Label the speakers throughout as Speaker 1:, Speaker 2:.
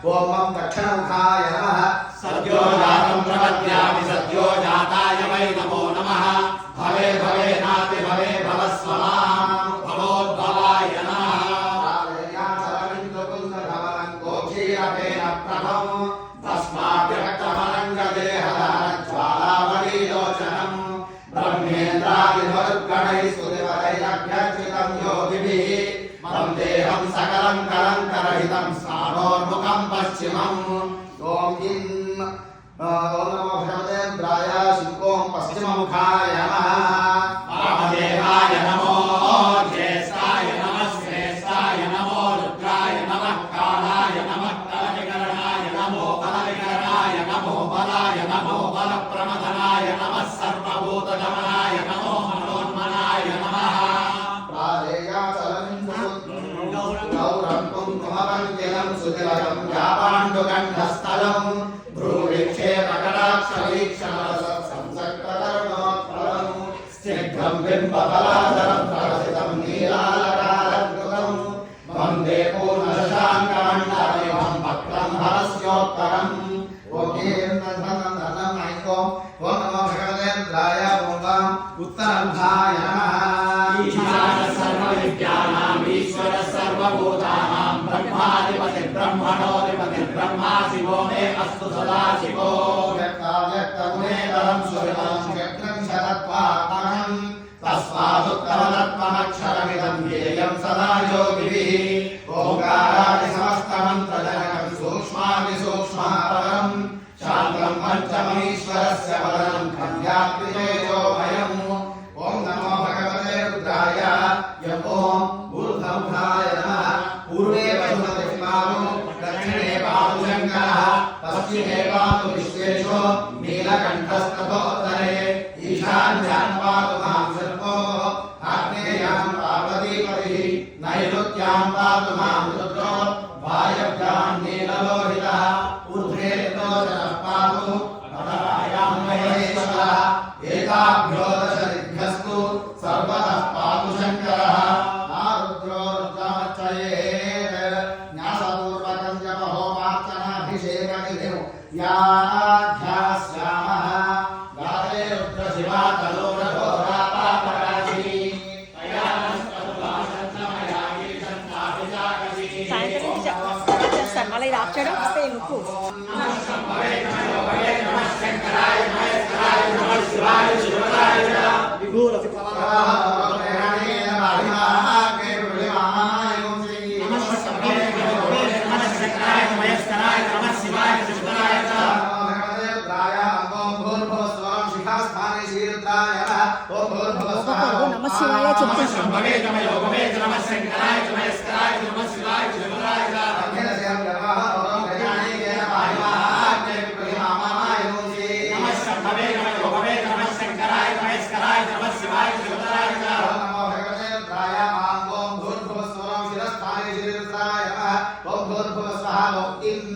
Speaker 1: ఓం ఓం దక్షిణముఖాయ నమః సద్యో జాతం ప్రపద్యామి సద్యో జాతాయ వై నమో నమః భవే భవే నాతి భవే భవస్వమాం భవోద్భవాయ నమః రాలయాచరమింద్రకుందధవలం గోక్షీరపేణ ప్రభం తస్మాద్యక్తమరంగదేహజ్వాలావలీలోచనం బ్రహ్మేంద్రాదిమరుద్గణైः స్తుతివరైరభ్యర్చితం యోగిభిः వందేహం సకలం కలంకరహితం స్నానోన్ముఖం పశ్చిమం ఓం ఓం నమో భగవతే రుద్రాయ శివోం పశ్చిమముఖాయ నమః వామదేవాయ నమో జ్యేష్ఠాయ నమః శ్రేష్ఠాయ నమో రుద్రాయ నమః కాలాయ నమః కలవికరణాయ నమో బలవికరణాయ నమో బలాయ నమో బలప్రమదనాయ నమః సర్వభూతగమనాయ నమో మనోన్మనాయ నమః గౌరం కుంకుమవంతిలం సుతిలకం యాపాండుగంధస్థలం భ్రూవీక్షేపకటాక్షవీక్షణసంసక్తరుణోత్పలం స్నిగ్ధం బింబఫలాధరం ప్రవసితం నీలాలకారద్భుతం వందే పూర్ణశశాంకాండమిమం వక్రం హరస్యోత్తరం ఓం నమో భగవతే రుద్రాయ ఓం ఉత్తరంధాయ నమః ఈశాన సర్వవిద్యానాం ఈశ్వర సర్వభూతానాం బ్రహ్మాధిపతి బ్రహ్మణోధిపతి బ్రహ్మా శివో మే అస్తు సదా శివో వ్యక్తగుణేతరం సువితం వ్యక్తం శతత్వాత్మకం తస్మాదుత్తమతత్వమక్షరమిదం ధ్యేయం సదా యోగిభిः ఓంకారాది సమస్తమంత్రజనకం సూక్ష్మాదిసూక్ష్మాపరం శాంతం పంచమీశ్వరస్య వదనం ఖండ్యాత్రి తేజోమయం ఓం నమో భగవతే రుద్రాయ ఓం ఊర్ధ్వముఖాయ నమః పూర్వే వసుమతి మాను దక్షిణే పాదు శంకరః పశ్చిమే పాదు విశ్వేశో నీలకంఠస్తతోత్తరే ఈశాన్యాం పాదు మాం సర్వో ఆగ్నేయాం పార్వతీపతిః నైరుత్యాం పాదు మాం రుద్రో వాయవ్యాం నీలలోహితః ఊర్ధ్వే లోచనః పాదు పదవాయాం మహేశ్వరः ఏకాభ్యో దశదిభ్యస్తు సర్వతః పాదు శంకరः రుద్రో రుద్రమర్చయేత్ న్యాసపూర్వకం జపహోమార్చనాభిషేకవిధిం యాధ్యాస్యామः గాతే రుద్రశివా తలోరఘోరాపాపరాశీ
Speaker 2: సాయంత్రం చేస్తాను మళ్ళీ ఇది ఆఫ్ చేయడం వస్తే నువ్వు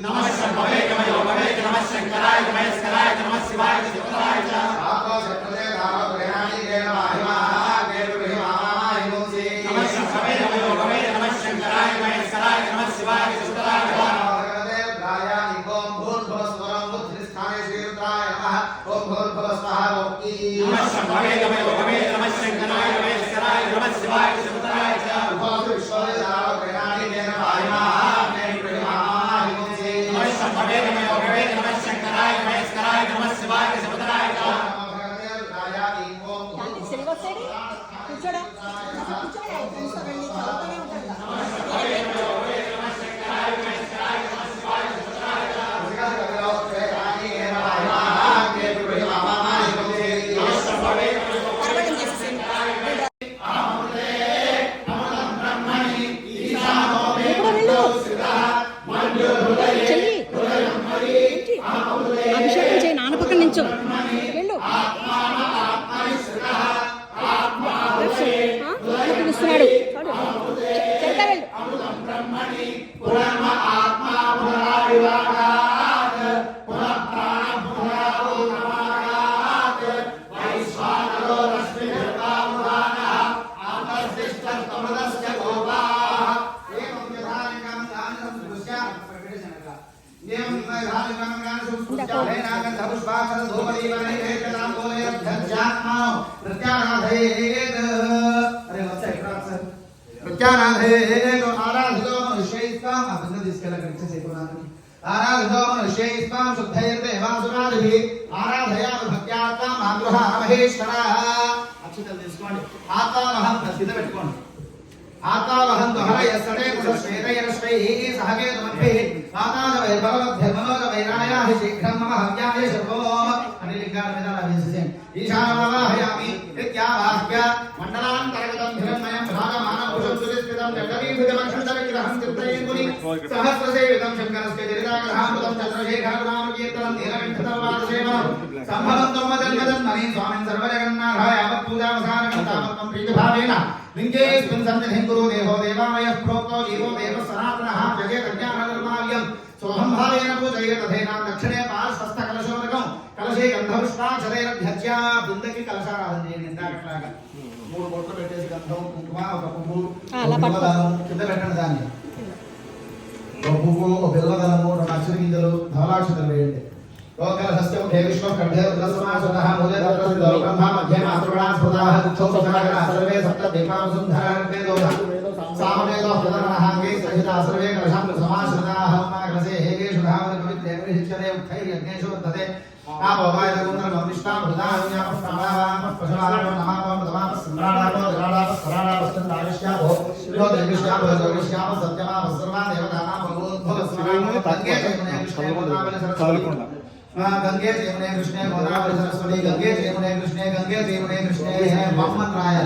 Speaker 2: నమ శివాయ కూర్చోడా అభిషేకం చేయి నాన్న పక్కన నించో వెళ్ళు ఇస్తున్నాడు చెప్తా వెళ్ళు వైశ్వానరో రశ్మి
Speaker 1: आराधो मनुष्यैस्त्वां शुद्धैर्देवासुरादिभिः आराधयामि भक्त्यात्मां मातृहा महेश्वरः अक्षतలు తీసుకోండి ఆతావహం స్థిత పెట్టుకోండి ఆతావహం దహరయ సడే కుశ్వేతయరశ్వైః సహకేతుమద్భిః ఆతాదవై భగవద్భిర్మనోదవైరాయాః శీఘ్రం మమ హవ్యాయ శర్వో అని లింగాల మీద వేసేయండి ఈశానవాహయామి ఇత్యావాహ్య మండలాంతర్గతం హిరణ్మయం భ్రాజమానభూషం సురిస్కృతం జగదీభుజమక్షరవిగ్రహం చిత్తయేముని సహస్రసేవితం శంకరస్య జరితాగ్రహామృతం చంద్రశేఖరనామకీర్తనం నీలకంఠతవాదసేవనం సంభవంతం మదన్మదన్మని స్వామిన్ సర్వజగన్నాథాయ యావత్పూజావసానం తావత్వం ప్రీతిభావేన లింగేస్మిన్ సన్నిధిం కురు దేవో దేవామయః ప్రోక్తో జీవో దేవः సనాతనః జగేత్ జ్ఞాననిర్మాల్యం సోహం భావేన పూజయ తథేన దక్షిణే పార్శ్వస్థ కలశోదకం కలశే గంధపుష్పాక్షరైరభ్యర్చ్య బృందకి కలశారాధన చేయండి ఇందాకట్లాగా 3 బొట్లు పెట్టేసి గంధం కుంకుమ ఒక పువ్వు కింద పెట్టండి దాన్ని ఒక పువ్వు ఒక బిల్వదళము 2 అక్షర గింజలు ధవలాక్షతలు వేయండి లోకలహస్య ముఖే విశ్వ కంఠే రుద్రసమాసనః మూలే తత్రస్య బ్రహ్మ మధ్యే మాతృగణా స్ఫుటాః దుఃఖోపసాగరః సర్వే సప్త దీపావసుంధరः వేదో సామవేదో ప్రదర్శనః అంగే సహిత సర్వే కలశం సమాశ్రితాః కలశే హేగేషు ధావన పవిత్రే విహిచ్యతే ఉత్తైర్యజ్ఞేషు వర్ధతే నామోవాయ గుంధరం విష్ణా భుజాహ్య పష్టావామ పశువారణ నమాపం దమాప సంద్రాడాపో దరాడాప సరాడాప సందావిష్యాభో లో దేవిష్యాభో దేవిష్యాభో సత్యమాప సర్వా దేవతానాం భగవద్భవ స్వరామ గంగే జయమునే కృష్ణే గోదావరి సరస్వతి गंगे जयमुने कृष्णे गोदावरी सरस्वती गंगे जयमुने कृष्णे कृष्णे है मोहम्मद राय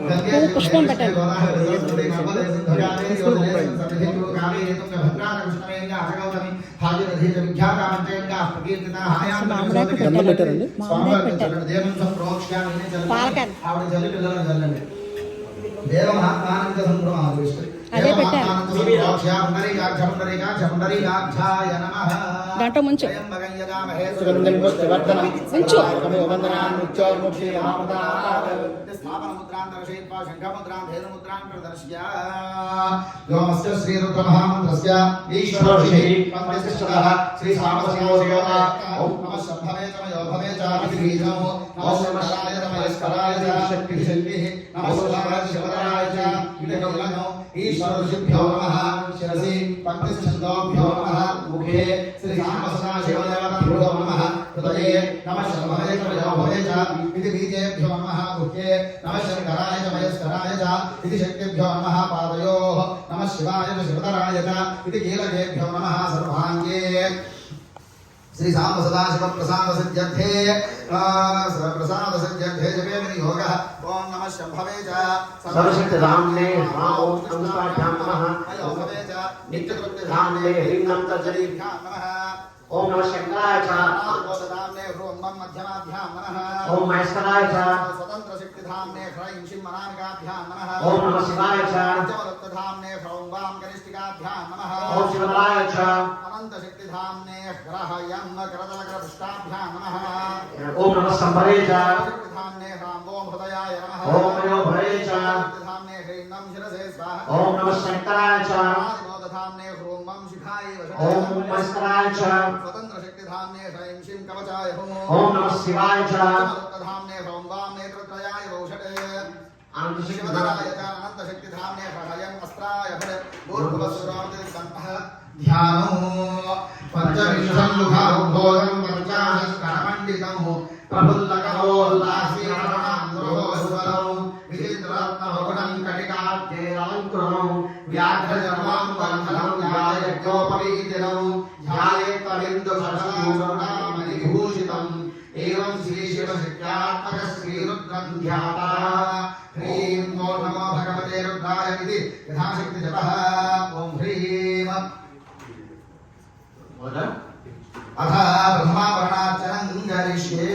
Speaker 1: गंगे जयमुने गोदावरी सरस्वती नर्मदे सिंधुजाते योजने संसर्गे कावेरी तुंग भद्रा कृष्णवेंगा हरगौतमी भागीरथी च विख्याता मंत्रेंगा प्रकीर्तिता हायाम
Speaker 2: మామిడాకు పెట్టారండి మామిడాకు పెట్టారు
Speaker 1: देवं संप्रोक्ष्यामि
Speaker 2: పాలకన్
Speaker 1: ఆవిడ జల్లి పిల్లలను జల్లండి దేవ మహాత్మానంద సంప్రమాదృష్టి
Speaker 2: అదే పెట్టారు దాంట్లో ముంచు
Speaker 1: ईश्वरभ्यो नमः शिरसि पंचछन्दोभ्यो नमः मुखे श्री सामसदाशिवदेवताभ्यो नमः हृदये नमः शर्मवे च मयोभवे च इति बीजेभ्यो नमः मुखे नमः शङ्कराय च मयस्कराय च इति शक्तिभ्यो नमः पादयोः नमः शिवाय च शिवतराय च इति कीलकेभ्यो नमः सर्वाङ्गे श्री साम सदाशिव प्रसाद सिद्ध्यर्थे जपे विनियोगः ओम नमः शंभवे च
Speaker 3: सर्वशक्तिधाम्ने ओम नमस्ताभ्यां नमः
Speaker 1: अयोभवे च
Speaker 3: नित्यकृत्यधाम्ने ह्रीं नमः तर्जनीभ्यां
Speaker 1: नमः
Speaker 3: ओम नमः शंकराय च
Speaker 1: बोधधाम्ने ह्रूं मम मध्यमाभ्यां नमः
Speaker 3: ओम महेश्वराय च
Speaker 1: स्वतंत्र शक्तिधाम्ने ह्रैं शिं मनानिकाभ्यां नमः
Speaker 3: ओम नमः शिवाय च
Speaker 1: जवदत्तधाम्ने ह्रौं वां कनिष्ठिकाभ्यां नमः
Speaker 3: ओम शिवराय च
Speaker 1: अनंत शक्तिधाम्ने ग्रहयं करतलकरपुष्टाभ्यां नमः
Speaker 3: ओम नमः शंभवे च
Speaker 1: शक्तिधाम्ने रामो हृदयाय नमः
Speaker 3: ओम मयोभवे च
Speaker 1: शक्तिधाम्ने ह्रीं नं शिरसे स्वाहा
Speaker 3: ओम नमः शंकराय च
Speaker 1: आदिबोधधाम्ने ह्रूं मं शिखाय
Speaker 3: ओम महेश्वराय च
Speaker 1: स्वतंत्र शक्तिधाम्ने ह्रैं शिं कवचाय
Speaker 3: ओम नमः शिवाय च
Speaker 1: जवदत्तधाम्ने ह्रौं वां नेत्रत्रयाय वौषटे
Speaker 3: अनंत
Speaker 1: शिवधराय च अनंत शक्तिधाम्ने हृदयं अस्त्राय भरे भूर्भुवस्सुरावतिर्गणः ध्यानो पंचविंशं मुखाभोगं पंचाशस्करमण्डितं प्रफुल्लकरोल्लासीरणं विचित्ररत्नभुवनं कटिकाब्जेराङ्कुरं व्याघ्रजन्मां बन्धनं ध्यायज्ञोपवीतिनं ध्यायेत्तविन्दुसहस्रमणिभूषितम् एवं श्री शिवशक्त्यात्मक श्रीरुद्रं ध्याता ह्रीं ॐ नमो भगवते रुद्राय इति यथाशक्ति जपः ॐ ह्रीं అథ బ్రహ్మావరణార్చనం గరిష్యే.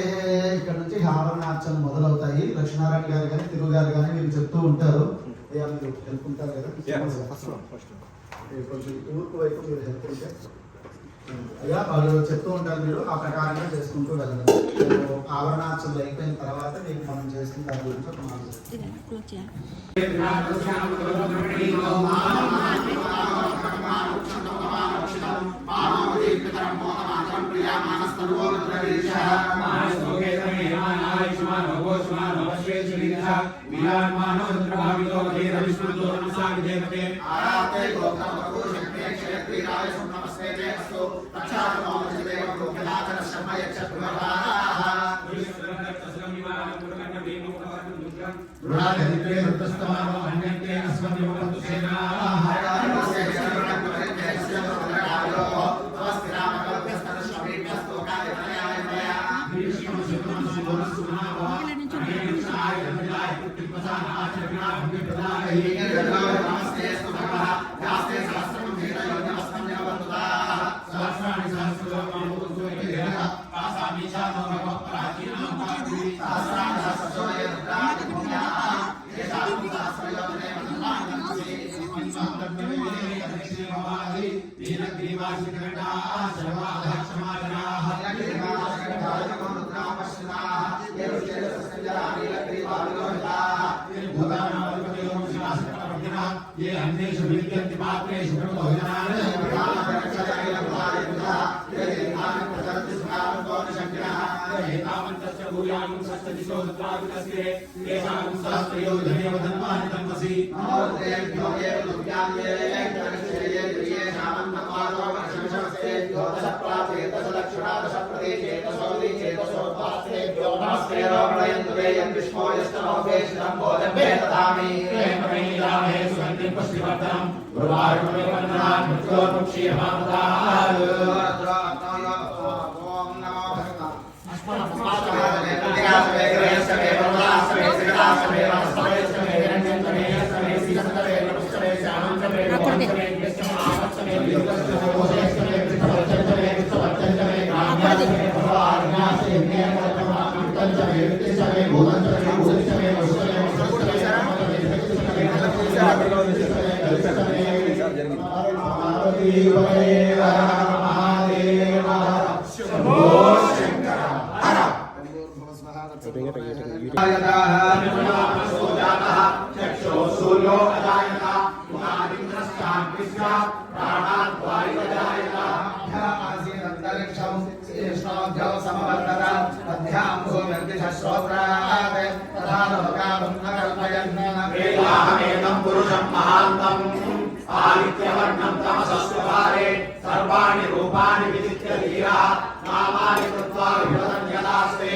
Speaker 1: ఇక్కడ నుంచి ఆవరణార్చన మొదలవుతాయి. లక్ష్మీనారాయణ గారు కానీ తిరుగు గారు కానీ వీళ్ళు చెప్తూ ఉంటారు. మీరు హెల్ప్ ఉంటారు కదా కొంచెం ఊరుకు వైపు మీరు హెల్ప్ ఉంటే అయ్యా వాళ్ళు చెప్తూ ఉంటారు. మీరు ఆ ప్రకారంగా చేసుకుంటూ వెళ్ళండి. ఆవరణార్చనలు అయిపోయిన తర్వాత మీకు మనం చేసుకున్న దాని గురించి ఒక మాట చెప్తాను. ये अन्येषु विद्यन्ति पात्रेषु सर्वाणि रूपाणि विदित्य धीरा नामानि कृत्वा विवदन् यदास्ते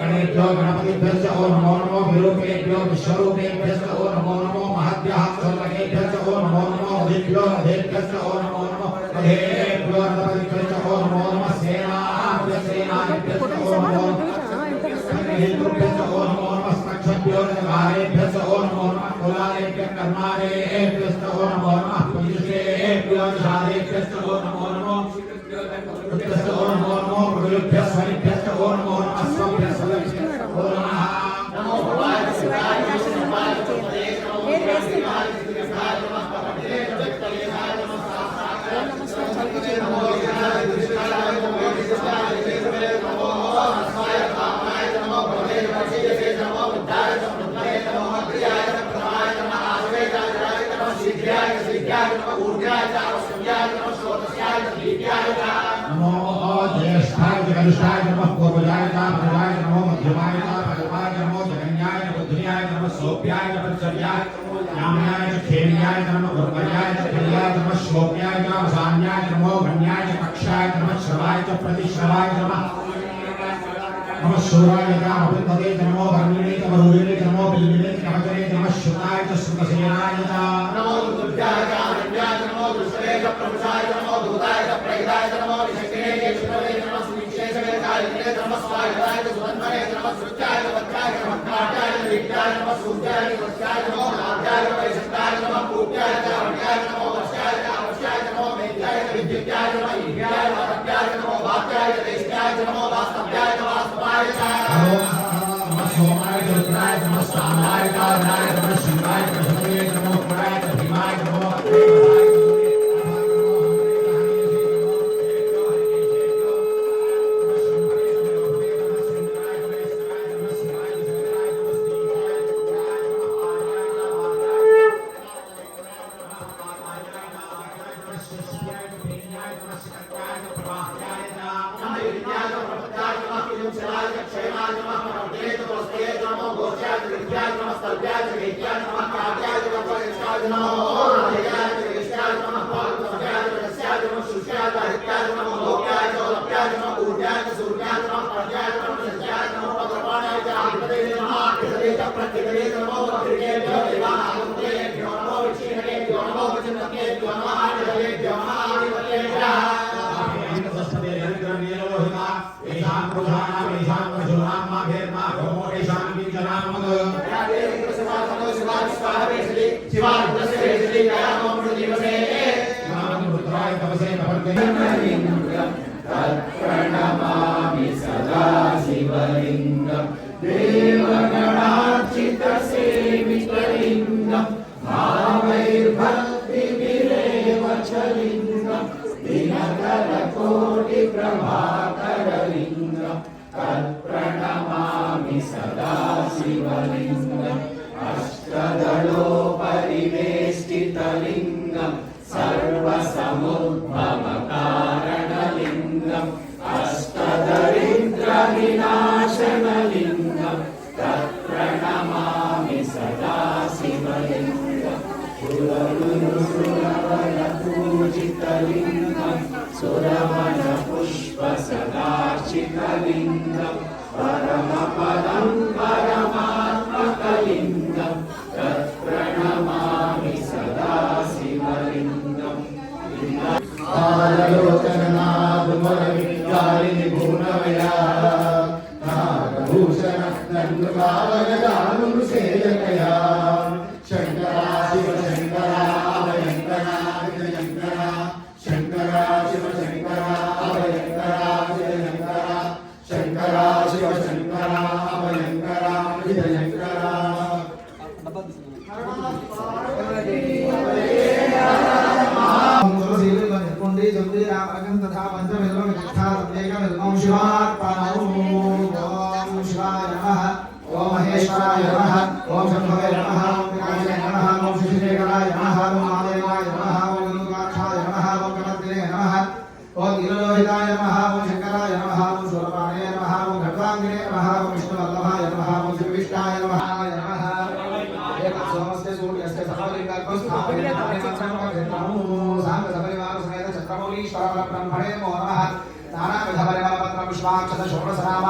Speaker 1: गणेभ्यो गणपतिभ्यश्च ओं नमो नमो विरूपेभ्यो विश्वरूपेभ्यश्च ओं नमो नमो महद्भ्यः सर्वगेभ्यश्च ओं नमो नमो अधेभ्यो अधेभ्यश्च ओं नमो नमो अधेभ्यो गणपतिभ्यश्च ओं नमो नमः सेनाभ्यश्च ओं नमो नमः हेतुभ्यश्च ओं नमो नमः स्मक्षभ्यो नगारेभ्यश्च ओं नमो नमः कुलालेभ्यः कर्मारेभ्यश्च ओं नमो नमः पुरुषेभ्यो शादेभ्यश्च ओं नमो नमो भक्तश्च ओं नमो नमो गुरुभ्यः स्वरिभ्यश्च ओं नमो नमः ज्येष्ठाय नमः पूर्वजाय नमः नमो मध्यमाय नमो जगन्याय बुद्धियाय नमः सोप्याय नमः चर्याय याम्याय खेम्याय नमः गुरुवर्याय खल्याय नमः शोक्याय नमः सान्याय नमो गण्याय कक्षाय नमः श्रवाय च प्रतिश्रवाय नमः नमः शूराय नमः विद्महे नमो वर्णिने वरुणे नमो बिल्लिने कवचने नमः श्रुताय च श्रुतसेनाय नमो दुर्गाय नमो दुष्टे च सृत्याय वत्याय वक्राट्याय दीप्ताय नमः सूर्याय वत्याय नमो नाभ्याय वैशक्ताय नमः पूज्याय वट्याय नमो वस्याय वस्याय नमो मेद्याय विद्युत्याय नमः ईड्याय वात्याय नमो वात्याय देश्याय नमो वास्तव्याय वास्तवाय नमः सोमाय रुद्राय नमः सामाय कारणाय नमः शिवाय नमः नमो पुराय भीमाय नमो प्रणमामि सदा शिवलिङ्गं देवगणार्चितसेवितलिङ्गं भावैर्भक्तिभिरेव च लिङ्गं दिनकरकोटिप्रभाकरलिङ्गं तत्प्रणमामि सदा शिवलिङ्गम् अष्टदलोपरिवेष्टितलिङ्गं सर्वसमुद्भवकारणलिङ्गम् अष्टदरिद्रविनाशनलिङ्गं तत्प्रणमामि सदा शिवलिङ्गम् सुरवरपूजितलिङ्गं सुरवनपुष्पसदार्चितलिङ्गं परमपदं परमात्मकलिङ्गं तत्प्रणमामि सदा शिवलिङ्गम् आलोचनादुमलविद्यारिणि भुवनमया नागभूषण दण्डुकावगदानुसेयकया शङ्करा शिव शङ्करा अभयङ्करा विजयङ्करा शङ्करा शिव शङ्करा अभयङ्करा विजयङ्करा शङ्करा शिव शङ्करा अभयङ्करा विजयङ्करा तथा पंचमेव तथा तदेकमेवं शिवार्पणम् ओम शिवाय नमः ओम महेश्वराय नमः ओम शंभवे नमः ओम विनायकाय नमः ओम श्रीशेखराय नमः ओम महादेवाय नमः ओम गणुकाक्षाय नमः ओम गणपतये नमः ओम नीललोहिताय नमः ओम शंकराय नमः ओम शूलपाणे नमः ओम खड्गांगिने नमः ओम विष्णुवल्लभाय नमः ओम श्रीविष्णाय नमः सोमस्य सूर्यस्य ब्रह्मणे नमो नमः नानाविधपरिमलपत्रं पुष्पाक्षतषोडशनाम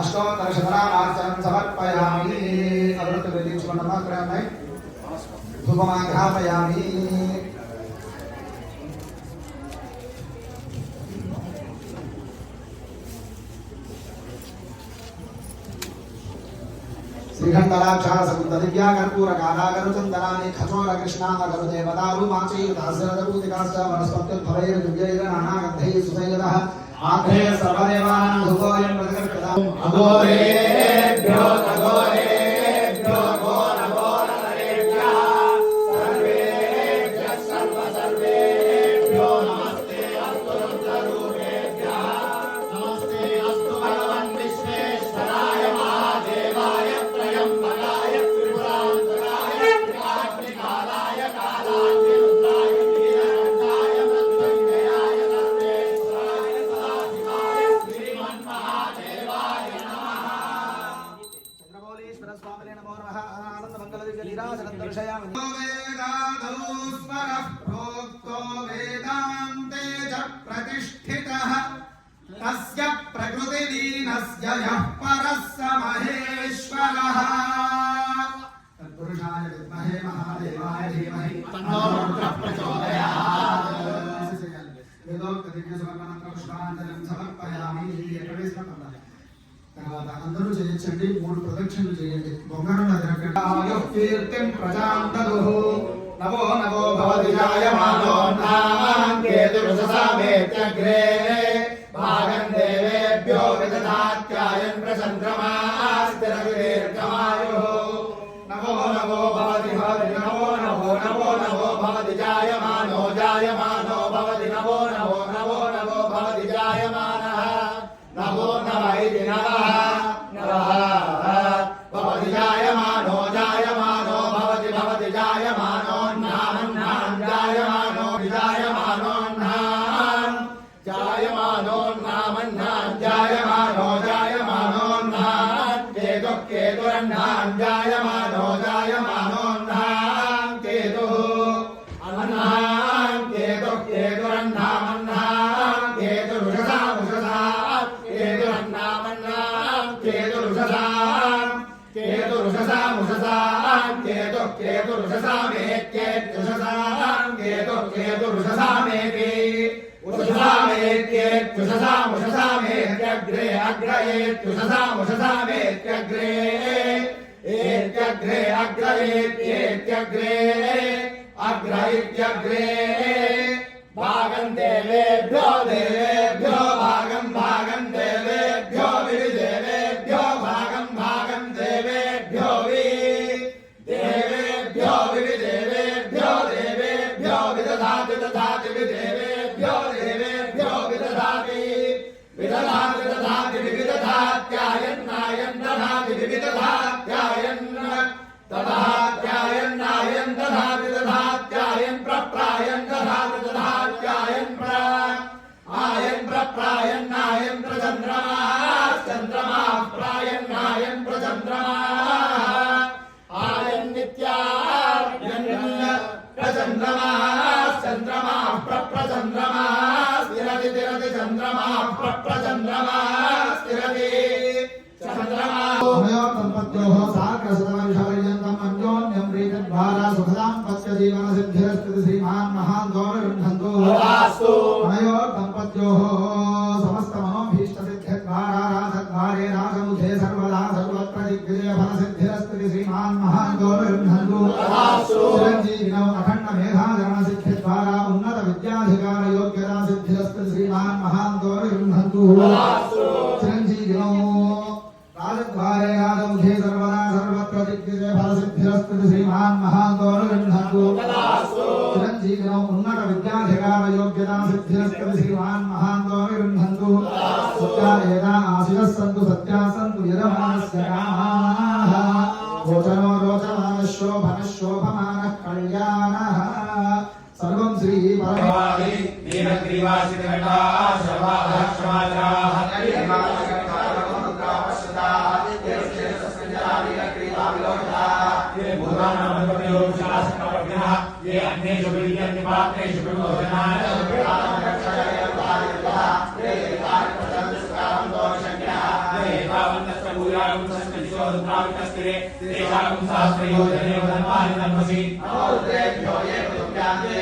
Speaker 1: अष्टोत्तरशतनामार्चनं समर्पयामि अवृतवृत्तिं सुवर्णमाग्रहणे धूपमाघ्रापयामि श्रीखण्डलाक्षारसकुन्ददिव्या कर्पूरकारागरुचन्दनानि खचोरकृष्णागरुदेवदारु माचैर्दासरदपूतिकाश्च वनस्पत्युद्भवैर्दिव्यैर नानागन्धैः सुशैलतः आग्रे सर्वदेवानां धूपोऽयं प्रतिगृह्यताम् अघोरेभ्यो अघोरेभ्यो घोरघोरनरेभ्यः सर्वेभ्यः सर्वेभ्यो नमस्ते अस्तु रुद्ररूपेभ्यः नमस्ते अस्तु भगवन् विश्वेश्वराय महादेवाय त्र्यम्बकाय त्रिपुरान्तकाय त्रिकाग्निकालाय कालाग्निरुद्राय नीलकण्ठाय मृत्युञ्जयाय सर्वेश्वराय सदाशिवाय श्रीमन्महादेवाय नमः। चन्द्रमौलीश्वर स्वामिने नमो नमः। आनन्दमङ्गलदिव्यलीलासनन्दर्शयामि। वेदादोस्मरः प्रोक्तो वेदान्ते च प्रतिष्ठितः तस्य प्रकृतिलीनस्य यः परः स महेश्वरः तत्पुरुषाय विद्महे महादेवाय धीमहि तन्नो रुद्रः प्रचोदयात्। वेदोक्तदिव्यसमर्पणं पुष्पाञ्जलिं समर्पयामि।
Speaker 4: తర్వాత అందరూ చేయొచ్చండి 3 ప్రదక్షిణలు చేయండి బొంగరం నగర కీర్తిం ప్రజాం దదుః నవో నవో భవతి జాయమానో నామాం కేతురుససామేత్యగ్రే భాగం దేవేభ్యో విదధాత్యాయన్ ప్రచంద్రమాస్తిరవిదీర్ఘమాయుః నమో నమో భవతి భవతి నమో నమో నమో నమో భవతి జాయమానో జాయమానో భవతి నమో నమో నమో నమో భవతి జాయమానః నమో నమ ఇతి నమః నమః భవతి జాయమానో జాయమానో భవతి భవతి జాయమానో నామం జాయమానో విజాయమానో జాయమానో నామం జాయమానో జాయమానో కేతు కేతురన్నాం జాయమానో జాయమానో కేతు అన్నాం కేతు కేతురన్నామన్నాం కేతురుషసా ఉషసా కేతురన్నామన్నాం కేతురుషసాం కేతురుషసాం ఉషసాం కేతు కేతురుషసామేత్యేత్యుషసాం కేతు కేతురుషసామేతి ఉషసామేత్యేత్యుషసాం ఉషసామేత్యగ్రే అగ్రయేత్యుషసాం ఉషసామేత్యగ్రే ఏత్యగ్రే అగ్రయేత్యేత్యగ్రే అగ్ర ఇత్యగ్రే భాగం దేవేభ్యో దేవేభ్యో భాగం భాగం దేవేభ్యో వివిదేవేభ్యో భాగం భాగం దేవేభ్యో దేవేభ్యో వివిదేవేభ్యో దేవేభ్యో విదధాతి దధాతి విదేవేభ్యో దేవేభ్యో విదధాతి విదధాతి దధాతి వివిదధాత్యాయన్నాయన్ దధాతి వివిదధాత్యాయన్ దధాత్యాయన్నాయన్ దధాతి దధాత్యాయన్ ప్రప్రాయన్ దధాతి దధాత్యాయన్ ఆయన్ ప్రప్రాయన్నాయన్ ప్రచంద్రమాః చంద్రమాః ప్రాయన్నాయన్ ప్రచంద్రమాః ఆయన్ నిత్యాయన్ ప్రచంద్రమాః చంద్రమాః ప్రప్రచంద్రమాః స్థిరతి తిరతి చంద్రమాః ప్రప్రచంద్రమాః స్థిరతి చంద్రమాః
Speaker 5: సంపద్యోః సాగ్రసతవర్షపర్యంతం అన్యోన్యం ప్రీతద్వారా సుఖదాం పత్య జీవన సిద్ధిరస్తు శ్రీమాన్ మహాన్ గౌరవింధంతు
Speaker 1: తదాస్తు
Speaker 5: అనయోర్ దంపత్యోః సమస్త మనోభీష్ట సిద్ధిద్వారా రాజద్వారే రాజముఖే సర్వదా సర్వత్ర దిగ్విజయ ఫల సిద్ధిరస్తు శ్రీమాన్ మహాన్ గౌరవింధంతు
Speaker 1: తదాస్తు
Speaker 5: చిరంజీవినో అఖండ మేధాధరణ సిద్ధిద్వారా ఉన్నత విద్యాధికార యోగ్యతా సిద్ధిరస్తు శ్రీమాన్ మహాన్ గౌరవింధంతు
Speaker 1: తదాస్తు
Speaker 5: చిరంజీవినో రాజద్వారే రాజముఖే సర్వదా సర్వత్ర దిగ్విజయ ఫల సిద్ధిరస్తు శ్రీమాన్ మహాన్ గౌరవింధంతు
Speaker 1: తదాస్తు
Speaker 5: చిరంజీవినో ఉన్నత విద్యాధికార యోగ్యతా సిద్ధిరస్తు శ్రీమాన్ మహాన్ గౌరవింధంతు సత్యాయదా ఆశిరస్సంతు సత్యాసంతు యజమానస్య కామాః రోచనో రోచమానః శోభనః శోభమానః కళ్యాణః సర్వం శ్రీ
Speaker 1: భవాని నీలగ్రీవాసిత ఘటా శర్వాధ క్షమాచాః ये भूतानां मनोपयो शासकवर्गः ये अन्येषु विद्यन्ते पात्रेषु प्रबोधनाय ये तावन्तस्य भूयागं संस्कृतिशो रुद्रावितस्तिरे तेषां सहस्रयोजने वदन्वानि धर्मसि
Speaker 3: नमो रुद्रेभ्यो ये प्रसुप्यान्ते